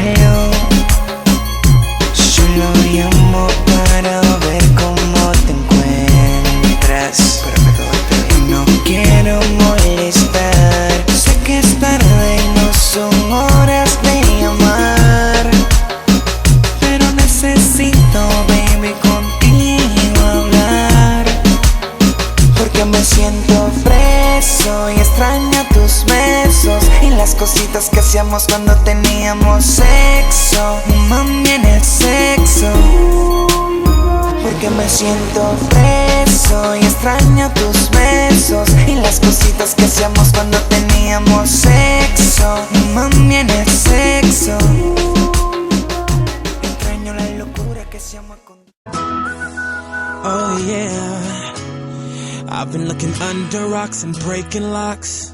malo. Solo llamo para ver cómo te encuentras, no quiero molestar. Sé que es tarde y no son horas de llamar, pero necesito, baby, contigo hablar. Porque me siento preso y extraño tus besos y las cositas que hacíamos cuando teníamos sexo. Mami, en el sexo. Porque me siento preso y extraño tus besos y las cositas que hacíamos cuando teníamos sexo. Mami, en el sexo. Extraño la locura que se llama con... Oh yeah, I've been looking under rocks and breaking locks,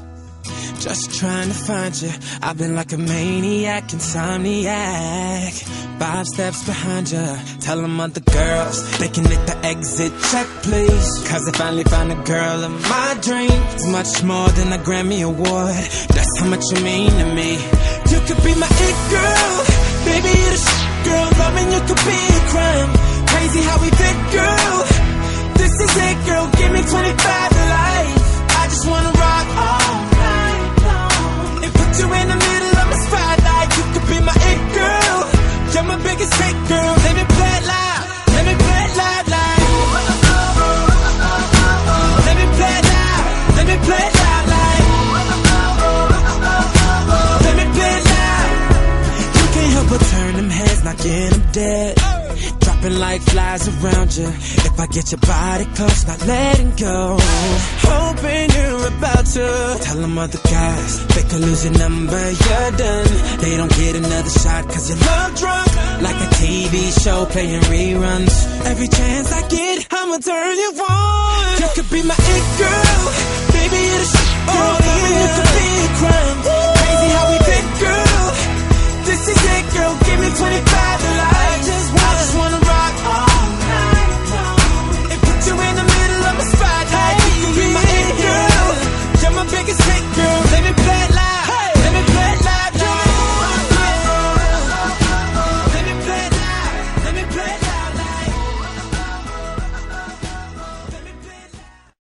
just trying to find you. I've been like a maniac, insomniac, 5 steps behind you. Tell them other girls they can hit the exit check, please. Cause I finally found a girl of my dreams. Much more than a Grammy award, that's how much you mean to me. You could be my it girl, baby, you're the shit girl. Loving you could be a crime. Crazy how we fit, girl. This is it, girl. Give me 25 to life. I just wanna rock all night long and put you in the middle of my spotlight. You could be my it girl. You're my biggest hit, girl. Let me play it loud. Let me play it loud, loud. Let me play it loud. Let me play it loud, loud. Let me play it loud. You can't help but turn them heads, knocking them dead. Dropping like flies around you. If I get your body close, not letting go. Hoping you're about to tell them other guys they could lose your number, you're done. They don't get another shot cause you're love drunk, like a TV show playing reruns. Every chance I get, I'ma turn you on. You could be my it girl, baby, you're the shit girl. Loving you could be a crime.